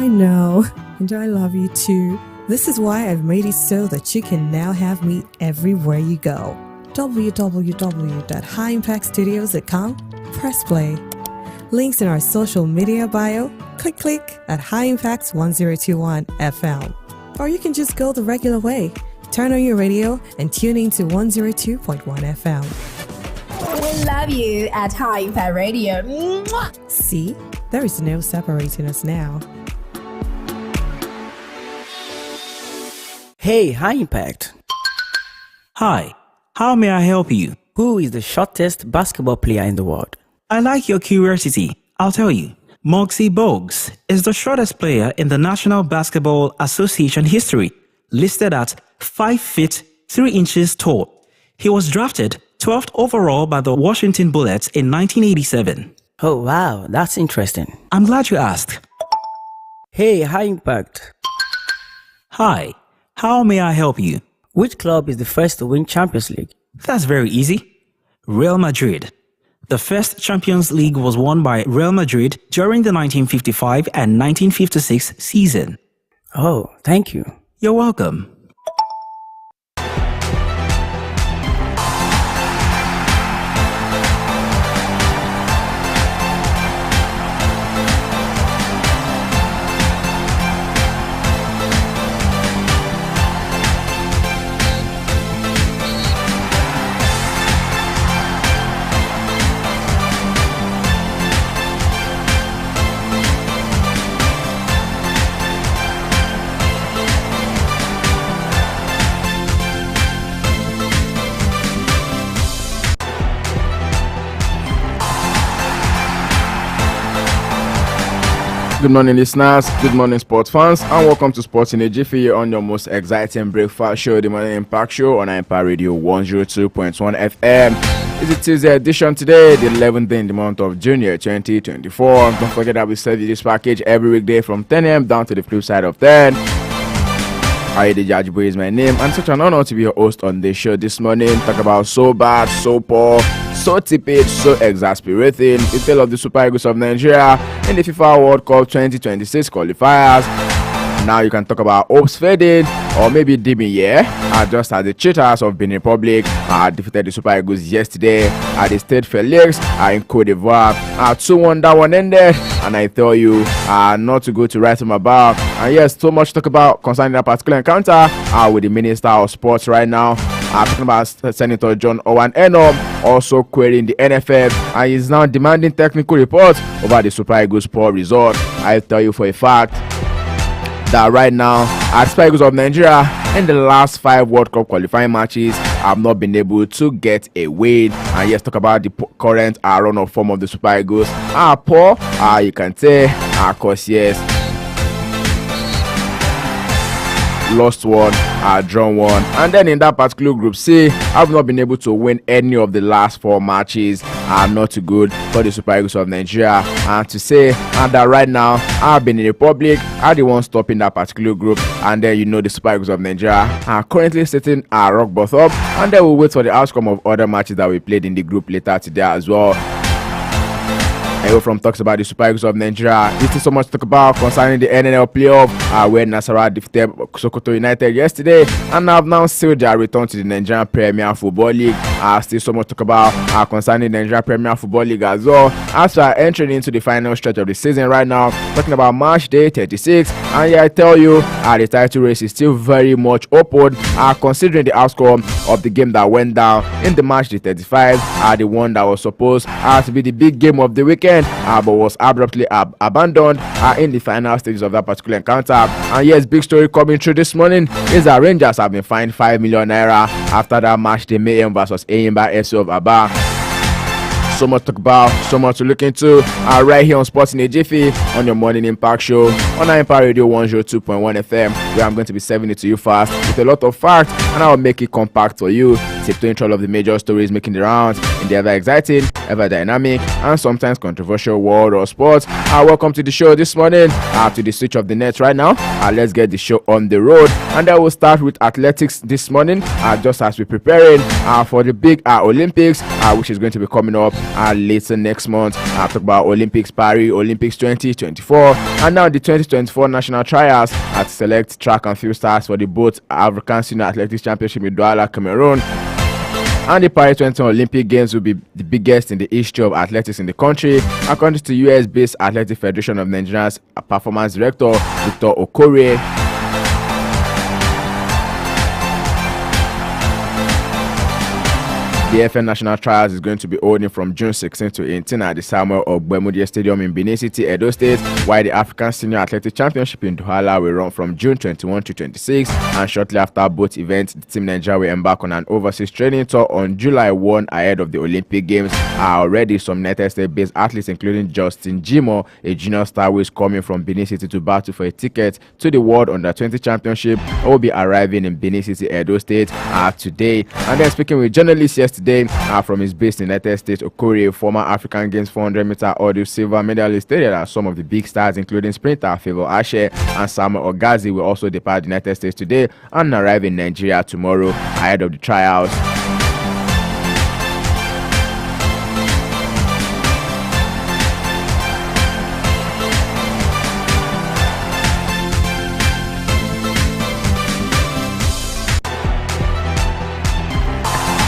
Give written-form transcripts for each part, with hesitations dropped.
I know, and I love you too. This is why I've made it so that you can now have me everywhere you go. www.highimpactstudios.com. Press play. Links in our social media bio. Click at High Impact 1021 FM. Or you can just go the regular way. Turn on your radio and tune in to 102.1 FM. We love you at High Impact Radio. Mwah! See? There is no separating us now. Hey, High Impact. Hi, how may I help you? Who is the shortest basketball player in the world? I like your curiosity. I'll tell you. Muggsy Bogues is the shortest player in the National Basketball Association history, listed at 5 feet 3 inches tall. He was drafted 12th overall by the Washington Bullets in 1987. Oh, wow, that's interesting. I'm glad you asked. Hey, High Impact. Hi, how may I help you? Which club is the first to win Champions League? That's very easy. Real Madrid. The first Champions League was won by Real Madrid during the 1955 and 1956 season. Oh, thank you. You're welcome. Good morning, listeners. Good morning, sports fans, and welcome to Sports in a Jiffy on your most exciting breakfast show, the Morning Impact Show on Empire Radio 102.1 FM. It's a Tuesday edition today, the 11th day in the month of June 2024. Don't forget that we serve you this package every weekday from 10 a.m. down to the flip side of 10. Aide Jajibo is my name, and such an honor to be your host on this show this morning. Talk about so bad, so poor, so tepid, so exasperating. The tale of the Super Eagles of Nigeria in the FIFA World Cup 2026 qualifiers. Now you can talk about hopes fading or maybe dimming, just as the Cheetahs of Benin Republic defeated the Super Eagles yesterday at the Stade Felix in Cote d'Ivoire. 2-1 that one ended, and I tell you not to go to write them about. And yes, so much to talk about concerning that particular encounter with the Minister of Sports right now. Talking about Senator John Owen Enom also querying the NFF, and he's now demanding technical reports over the Super Eagles' poor result. I tell you for a fact that right now, Super Eagles of Nigeria in the last 5 World Cup qualifying matches have not been able to get a win. And yes, talk about the current run of form of the Super Eagles. Poor, you can say, of course, yes. Lost one, drawn one, and then in that particular group C, I've not been able to win any of the last 4 matches. Not too good for the Super Eagles of Nigeria. And to say that right now, I've been in the Republic, are the ones stopping that particular group, and then the Super Eagles of Nigeria are currently sitting rock bottom, and then we'll wait for the outcome of other matches that we played in the group later today as well. From talks about the Super Eagles of Nigeria. This is so much to talk about concerning the NNL playoff where Nasarawa defeated Sokoto United yesterday and have now sealed their return to the Nigerian Premier Football League. Still so much to talk about concerning the Nigerian Premier Football League as well. As we are entering into the final stretch of the season right now, talking about March Day 36, and I tell you, the title race is still very much open considering the outcome of the game that went down in the March Day 35, the one that was supposed to be the big game of the weekend. But was abruptly abandoned in the final stages of that particular encounter. And yes, big story coming through this morning is that Rangers have been fined 5 million naira after that match they made versus Eyimba FC of Aba. So much to talk about, so much to look into right here on Sports in a Jiffy on your Morning Impact Show on Empire Radio 102.1 FM, where I'm going to be serving it to you fast with a lot of facts, and I'll make it compact for you. Tip to intro of the major stories making the rounds in the ever exciting, ever dynamic, and sometimes controversial world of sports. Welcome to the show this morning. To the switch of the net right now. Let's get the show on the road, and then we'll start with athletics this morning. Just as we're preparing for the big Olympics, which is going to be coming up later next month. I'll talk about Olympics Paris, Olympics 2024, and now the 2024 national trials to select track and field stars for the both African Senior Athletics Championship in Douala, Cameroon. And the Paris 20 Olympic Games will be the biggest in the history of athletics in the country, according to US-based Athletic Federation of Nigeria's Performance Director Victor Okorie. The FN National Trials is going to be holding from June 16 to 18 at the Samuel Ogbemudia Stadium in Benin City, Edo State, while the African Senior Athletic Championship in Douala will run from June 21 to 26. And shortly after both events, the Team Nigeria will embark on an overseas training tour on July 1 ahead of the Olympic Games. Already, some United States-based athletes, including Justin Jimo, a junior star who is coming from Benin City to battle for a ticket to the World Under-20 Championship, will be arriving in Benin City, Edo State today. And then speaking with journalists yesterday, from his base in the United States, Okorie, former African Games 400-meter hurdle silver medalist, stated that some of the big stars, including sprinter Favor Ashe and Samuel Ogazi, will also depart the United States today and arrive in Nigeria tomorrow ahead of the trials.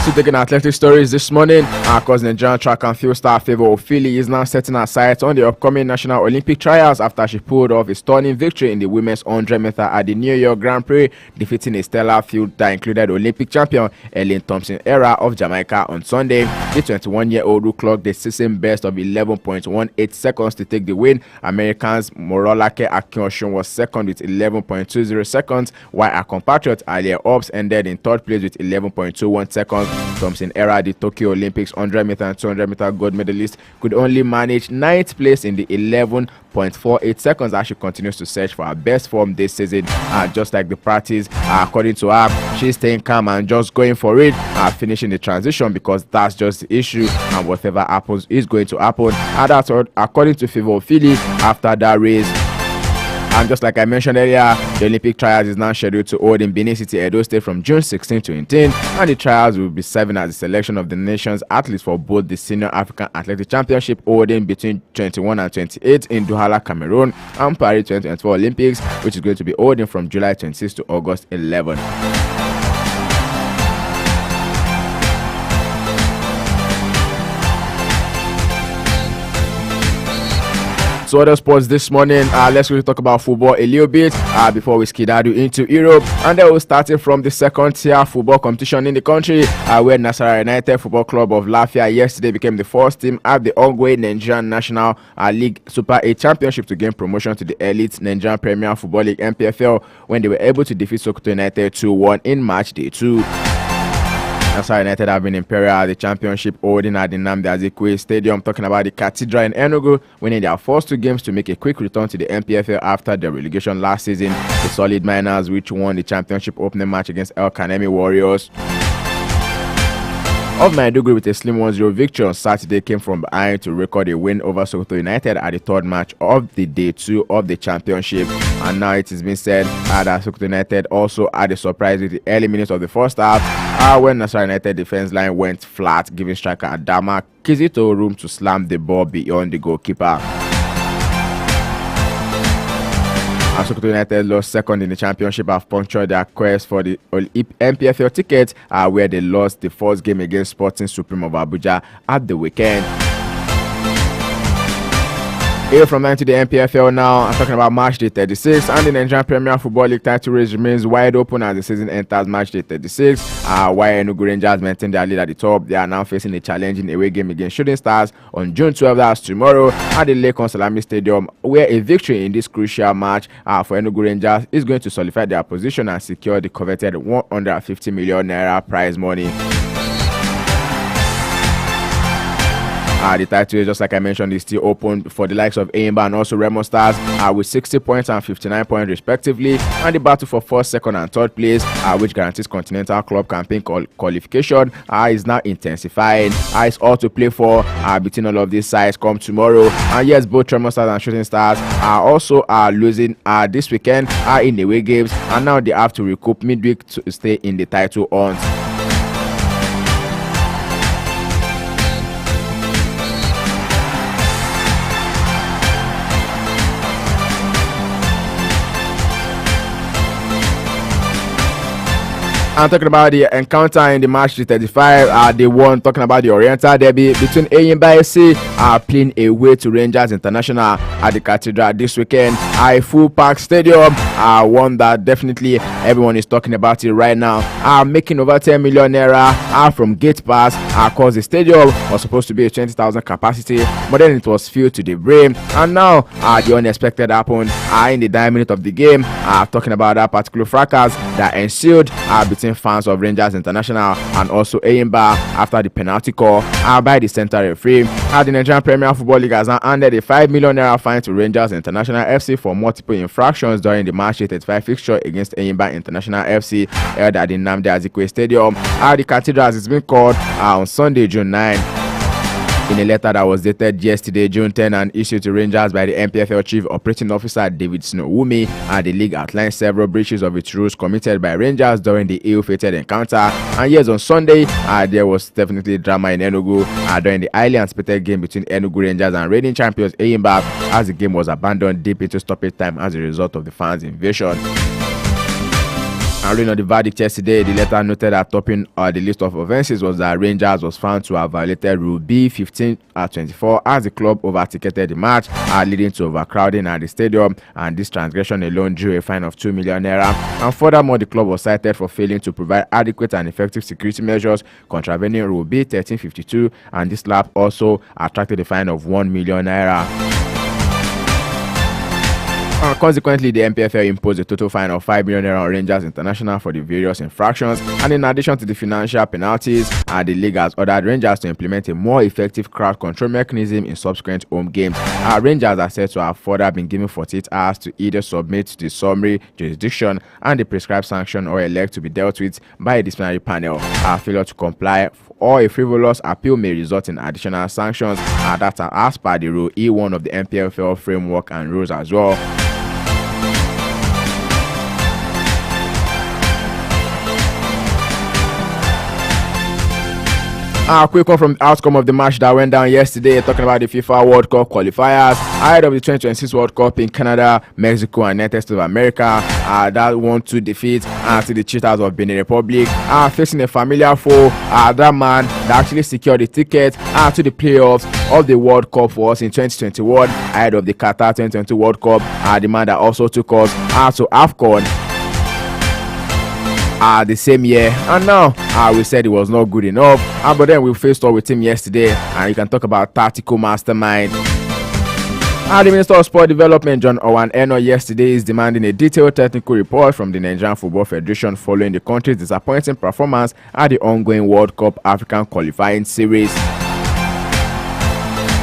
So taking athletic stories this morning, our cousin Nigerian track and field star Favor Ofili is now setting her sights on the upcoming National Olympic trials after she pulled off a stunning victory in the women's 100-meter at the New York Grand Prix, defeating a stellar field that included Olympic champion Ellen Thompson-Era of Jamaica on Sunday. The 21-year-old who clocked the season best of 11.18 seconds to take the win. Americans Morolake Akinyoshun was second with 11.20 seconds, while her compatriot Alia Obbs ended in third place with 11.21 seconds. Thompson-Era, the Tokyo Olympics 100-meter and 200-meter gold medalist, could only manage 9th place in the 11.48 seconds as she continues to search for her best form this season. Just like the practice, according to her, she's staying calm and just going for it, finishing the transition, because that's just the issue, and whatever happens is going to happen. And that's all, according to Favor Ofili, after that race. And just like I mentioned earlier, the Olympic trials is now scheduled to hold in Benin City, Edo State from June 16 to 18, and the trials will be serving as the selection of the nation's athletes for both the Senior African Athletic Championship holding between 21 and 28 in Douala, Cameroon, and Paris 2024 Olympics, which is going to be holding from July 26 to August 11. So other sports this morning, let's really talk about football a little bit before we skedaddle into Europe. And then we'll start it from the second tier football competition in the country, where Nasarawa United Football Club of Lafia yesterday became the first team at the ongoing Nigerian National League Super 8 Championship to gain promotion to the elite Nigerian Premier Football League NPFL when they were able to defeat Sokoto United 2-1 in match day 2. Nasarawa United have been imperial at the championship holding at the Nnamdi Azikiwe Stadium, talking about the Cathedral in Enugu, winning their first 2 games to make a quick return to the NPFL after their relegation last season. The Solid Miners, which won the championship opening match against El Kanemi Warriors of Maiduguri with a slim 1-0 victory on Saturday, came from behind to record a win over Sokoto United at the third match of the day 2 of the championship. And now it has been said that Sokoto United also had a surprise with the early minutes of the first half, when Nasarawa United defense line went flat, giving striker Adama Kizito room to slam the ball beyond the goalkeeper. And Sokoto United lost second in the championship, have punctured their quest for the NPFL ticket, where they lost the first game against Sporting Supreme of Abuja at the weekend. Here from 9 to the NPFL now, I'm talking about match day 36, and the Nigerian Premier Football League title race remains wide open as the season enters match day 36. While Enugu Rangers maintain their lead at the top, they are now facing a challenging away game against Shooting Stars on June 12, that's tomorrow, at the Lekon Salami Stadium, where a victory in this crucial match for Enugu Rangers is going to solidify their position and secure the coveted 150 million naira prize money. The title is, just like I mentioned, is still open for the likes of Aimba and also Remo Stars with 60 points and 59 points respectively, and the battle for first, second and third place, which guarantees Continental Club campaign qualification, is now intensifying. It's all to play for between all of these sides come tomorrow. And yes, both Remo Stars and Shooting Stars are also losing this weekend in the away games, and now they have to recoup midweek to stay in the title hunt. I'm talking about the encounter in the match 335. They won. Talking about the Oriental Derby between Eyimba FC playing away to Rangers International at the Cathedral this weekend. Full Park Stadium. One that definitely everyone is talking about it right now. Making over 10 million naira from gate pass. Cause the stadium was supposed to be a 20,000 capacity, but then it was filled to the brim. And now the unexpected happened in the 9 minutes of the game. Talking about that particular fracas that ensued between fans of Rangers International and also Eyimba after the penalty call by the center referee. The Nigerian Premier Football League has now handed a 5 million naira fine to Rangers International FC for multiple infractions during the March 35 fixture against Eyimba International FC held at the Nnamdi Azikiwe Stadium. The Cathedral has been called on Sunday, June 9. In a letter that was dated yesterday, June 10, and issued to Rangers by the NPFL Chief Operating Officer David Snowumi, the league outlined several breaches of its rules committed by Rangers during the ill-fated encounter. And yes, on Sunday, there was definitely drama in Enugu during the highly anticipated game between Enugu Rangers and reigning champions Eyimba, as the game was abandoned deep into stoppage time as a result of the fans' invasion. And reading on the verdict yesterday, the letter noted that topping the list of offences was that Rangers was found to have violated Rule B 15-24 as the club over-ticketed the match, leading to overcrowding at the stadium, and this transgression alone drew a fine of 2 million naira. And furthermore, the club was cited for failing to provide adequate and effective security measures, contravening Rule B 1352, and this lapse also attracted a fine of 1 million naira. Consequently, the NPFL imposed a total fine of 5 million naira on Rangers International for the various infractions, and in addition to the financial penalties, the league has ordered Rangers to implement a more effective crowd control mechanism in subsequent home games. Rangers are said to have further been given 48 hours to either submit to the summary jurisdiction and the prescribed sanction, or elect to be dealt with by a disciplinary panel. Failure to comply or a frivolous appeal may result in additional sanctions. That's as per the Rule E1 of the NPFL framework and rules as well. Quick one from the outcome of the match that went down yesterday, talking about the FIFA World Cup qualifiers ahead of the 2026 World Cup in Canada, Mexico, and United States of America. That 1-2 defeat to the Cheetahs of Benin Republic, facing a familiar foe. That man that actually secured the ticket to the playoffs of the World Cup for us in 2021 ahead of the Qatar 2022 World Cup. The man that also took us to AFCON the same year, and now we said it was not good enough, but then we faced off with him yesterday, and you can talk about tactical mastermind. The Minister of Sport Development, John Owan Eno, yesterday is demanding a detailed technical report from the Nigerian Football Federation following the country's disappointing performance at the ongoing World Cup African qualifying series.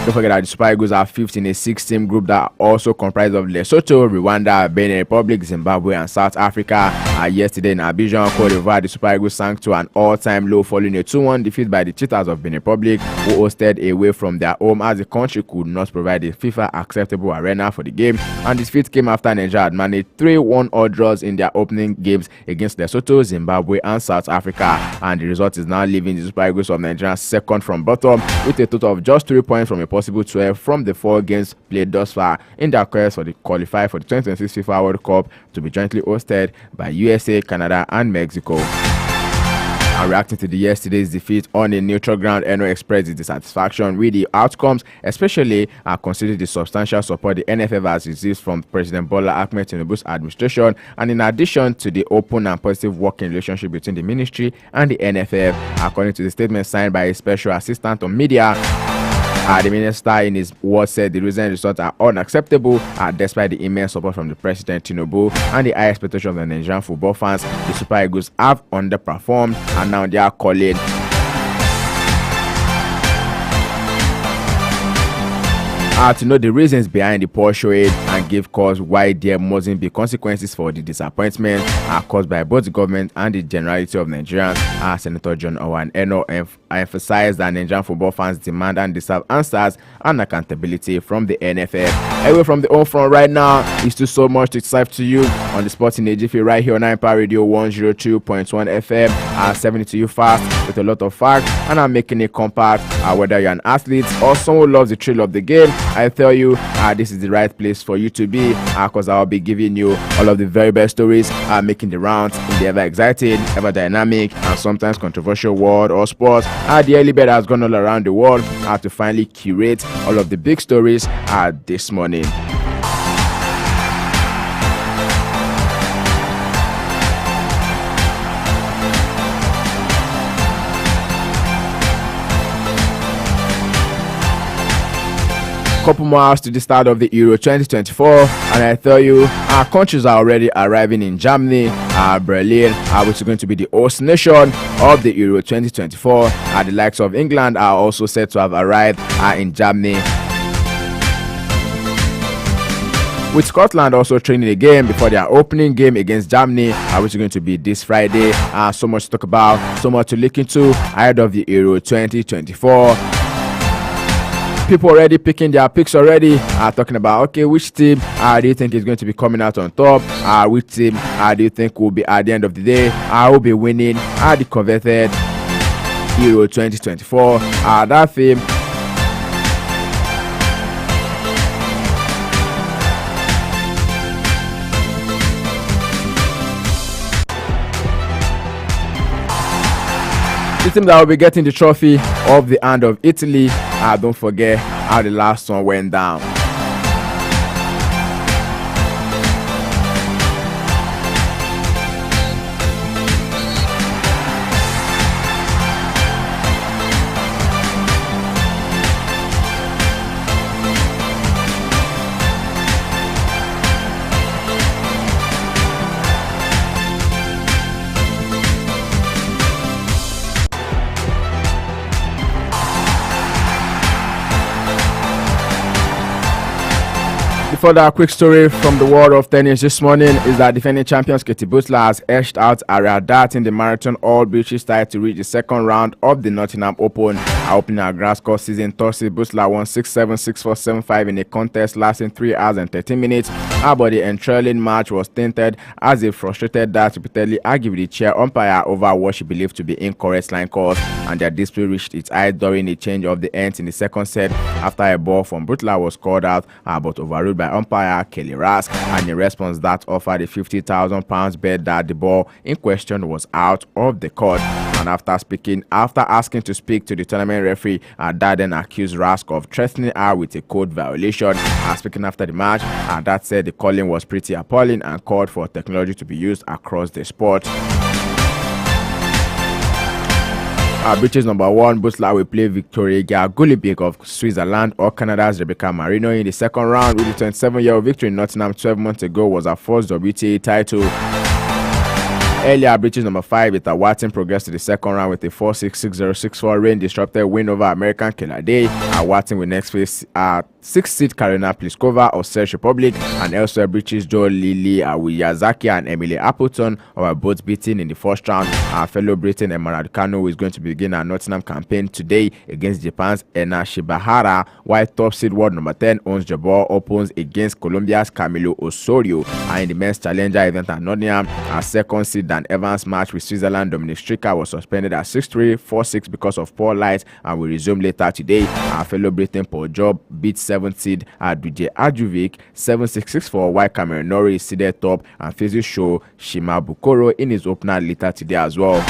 Don't forget that the Super Eagles are fifth in a 6-team group that also comprises of Lesotho, Rwanda, Benin Republic, Zimbabwe, and South Africa. Yesterday in Abidjan, Cote d'Ivoire, the Super Eagles sank to an all-time low following a 2-1 defeat by the Cheetahs of Benin Republic, who hosted away from their home as the country could not provide a FIFA acceptable arena for the game. And this defeat came after Nigeria had managed 3-1 odd draws in their opening games against Lesotho, Zimbabwe, and South Africa. And the result is now leaving the Super Eagles of Nigeria second from bottom with a total of just 3 points from a possible 12 from the 4 games played thus far in their quest for the qualifier for the 2026 FIFA World Cup to be jointly hosted by USA, Canada, and Mexico. Reacting to the yesterday's defeat on a neutral ground, Eno expressed his dissatisfaction with the outcomes, especially considering the substantial support the NFF has received from President Bola Ahmed Tinubu's administration, and in addition to the open and positive working relationship between the ministry and the NFF. According to the statement signed by a special assistant on media, the minister in his words said the recent results are unacceptable despite the immense support from the President Tinubu and the high expectations of the Nigerian football fans. The Super Eagles have underperformed, and now they are calling to know the reasons behind the poor showing and give cause why there mustn't be consequences for the disappointment caused by both the government and the generality of Nigerians. Senator John Owan Eno emphasized that Nigerian football fans demand and deserve answers and accountability from the NFF. Away from the home front right now, it's still so much to serve to you on the Sporting Jiffy right here on Empire Radio 102.1 FM. 70 to you fast with a lot of facts, and I'm making it compact. Whether you're an athlete or someone who loves the thrill of the game, I tell you, this is the right place for you to be, because I'll be giving you all of the very best stories making the rounds in the ever exciting, ever dynamic, and sometimes controversial world or sports. The early bird has gone all around the world to finally curate all of the big stories this morning. Couple more hours to the start of the Euro 2024, and I tell you, our countries are already arriving in Germany, Berlin, which is going to be the host nation of the Euro 2024. The likes of England are also said to have arrived in Germany, with Scotland also training again before their opening game against Germany, which is going to be this Friday. So much to talk about, so much to look into ahead of the Euro 2024. People already picking their picks already, talking about, okay, which team do you think is going to be coming out on top? Which team do you think will be at the end of the day will be winning the coveted Euro 2024? That theme the team that will be getting the trophy of the hand of Italy. Don't forget how the last one went down. Further quick story from the world of tennis this morning is that defending champions Katie Butler has edged out Ariel Dart in the marathon all British title to reach the second round of the Nottingham Open. Opening her grass court season Thursday, Butler won 6-7, 6-4, 7-5 in a contest lasting 3 hours and 13 minutes. But the enthralling match was tainted as a frustrated Dart repeatedly argued with the chair umpire over what she believed to be incorrect line calls, and their dispute reached its height during a change of the ends in the second set after a ball from Butler was called out but overruled by umpire Kelly Rask, and in response that offered a £50,000 bet that the ball in question was out of the court. And after asking to speak to the tournament referee, Dad then accused Rask of threatening her with a code violation. Speaking after the match, Dad said the calling was pretty appalling and called for technology to be used across the sport. British number 1 Butler will play Victoria Gulibig of Switzerland or Canada's Rebecca Marino in the second round. With the 27-year-old victory in Nottingham 12 months ago was her first WTA title. Earlier, British number 5 Ita Watson progressed to the second round with a 4-6, 6-0, 6-4 rain-disrupted win over American Kayla Day. Watson will next face 6th-seed Karolina Pliskova of Czech Republic, and elsewhere British Jo Lily Wiyazaki and Emily Appleton were both beaten in the first round. Our fellow Britain Emma Raducanu is going to begin her Nottingham campaign today against Japan's Ena Shibahara, while top seed world number 10 Ons Jabeur opens against Colombia's Camilo Osorio. And in the men's challenger event at Nottingham, our second seed Dan Evans match with Switzerland Dominic Stricker was suspended at 6-3, 4-6 because of poor light and will resume later today. Our fellow Britain Paul Job beat 7th seed DJ Adjuvic 7-6, 6-4, while Cameron Norrie is seeded top and faces Sho Shima Bukoro in his opener later today as well.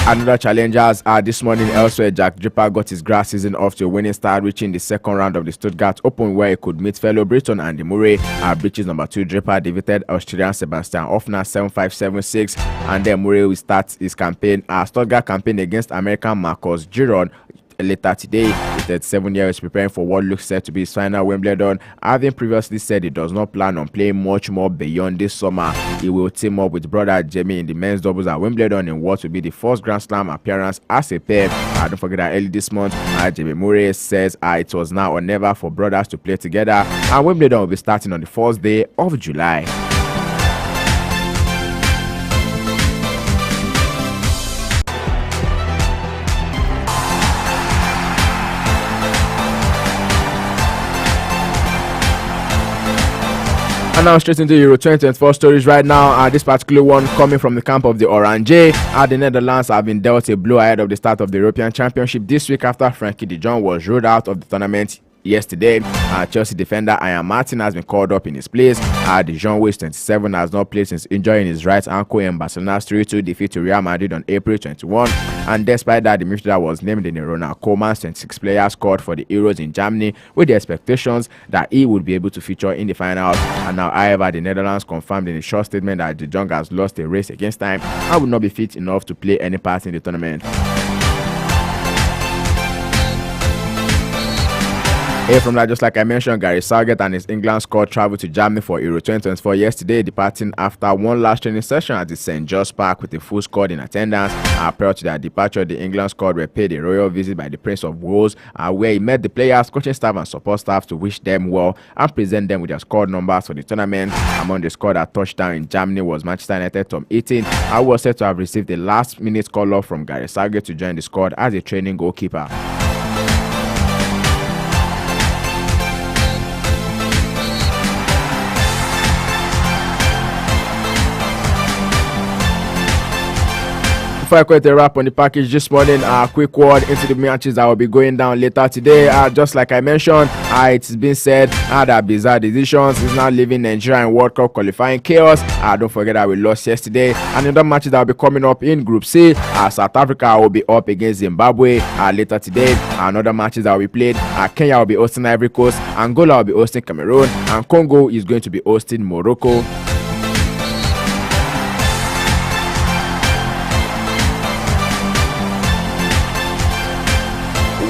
Another challengers this morning elsewhere, Jack Draper got his grass season off to a winning start, reaching the second round of the Stuttgart Open where he could meet fellow Briton Andy Murray. British number 2 Draper defeated Australian Sebastian Hoffner 7-5, 7-6, and then Murray will start his Stuttgart campaign against American Marcus Giron later today. The 37-year-old is preparing for what looks set to be his final Wimbledon, having previously said he does not plan on playing much more beyond this summer. He will team up with brother Jamie in the men's doubles at Wimbledon in what will be the first Grand Slam appearance as a pair. Don't forget that early this month, Jamie Murray says it was now or never for brothers to play together, and Wimbledon will be starting on the first day of July. And now straight into Euro 2024 stories right now. This particular one coming from the camp of the Orange. The Netherlands have been dealt a blow ahead of the start of the European Championship this week after Frankie de Jong was ruled out of the tournament yesterday. Chelsea defender Ian Martin has been called up in his place. De Jong, who is 27, has not played since injuring his right ankle in Barcelona's 3-2 defeat to Real Madrid on April 21. And despite that, the midfielder was named in the Ronald Koeman's 26 player squad for the Euros in Germany, with the expectations that he would be able to feature in the finals. And now, however, the Netherlands confirmed in a short statement that De Jong has lost a race against time and would not be fit enough to play any part in the tournament. From that, just like I mentioned, Gary Southgate and his England squad traveled to Germany for Euro 2024 yesterday, departing after one last training session at the St. George's Park with a full squad in attendance. Prior to their departure, the England squad were paid a royal visit by the Prince of Wales, where he met the players, coaching staff and support staff to wish them well and present them with their squad numbers for the tournament. Among the squad that touched down in Germany was Manchester United Tom Heaton, who was said to have received a last-minute call-up from Gary Southgate to join the squad as a training goalkeeper. Before I quit the wrap on the package this morning, a quick word into the matches that will be going down later today. Just like I mentioned, it's been said that bizarre decisions is now leaving Nigeria in World Cup qualifying chaos. Don't forget that we lost yesterday. And in the matches that will be coming up in Group C, South Africa will be up against Zimbabwe later today. Another matches that will be played, Kenya will be hosting Ivory Coast, Angola will be hosting Cameroon, and Congo is going to be hosting Morocco.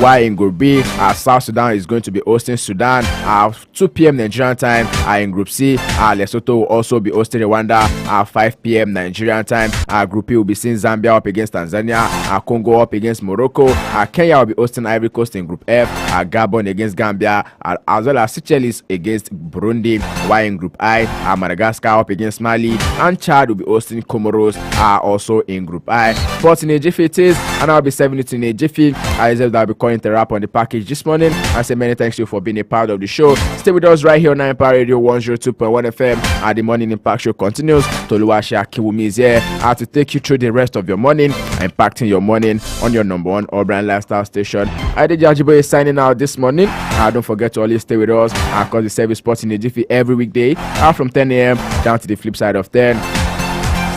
While in Group B, South Sudan is going to be hosting Sudan at 2 p.m. Nigerian time. In Group C, Lesotho will also be hosting Rwanda at 5 p.m. Nigerian time. Group E will be seeing Zambia up against Tanzania, Congo up against Morocco, Kenya will be hosting Ivory Coast in Group F, Gabon against Gambia, as well as Seychelles against Burundi. While in Group I, Madagascar up against Mali, and Chad will be hosting Comoros also in Group I. Sports in a Jiffy it is, and I'll be 70 in a Jiffy. I said that I'll be calling the wrap on the package this morning. I say many thanks to you for being a part of the show. Stay with us right here on 9 Power Radio 102.1 FM. The Morning Impact Show continues. Toluwashi Akiwumi is here to take you through the rest of your morning, impacting your morning on your number one urban lifestyle station. I did Jajibo is signing out this morning. Don't forget to always stay with us because the service sports in the Jiffy every weekday from 10 a.m. down to the flip side of 10.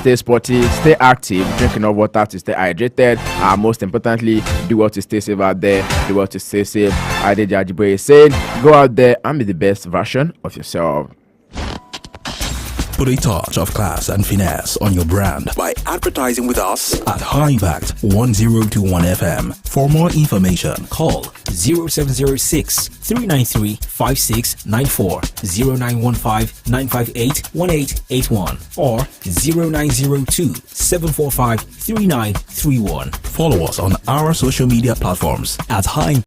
Stay sporty, stay active, drink enough water to stay hydrated. Most importantly, do well to stay safe out there, do well to stay safe. I did Jajibo is saying, go out there and be the best version of yourself. Put a touch of class and finesse on your brand by advertising with us at High Impact 1021 FM. For more information, call 0706 393 5694, 0915 958 1881, or 0902 745 3931. Follow us on our social media platforms at High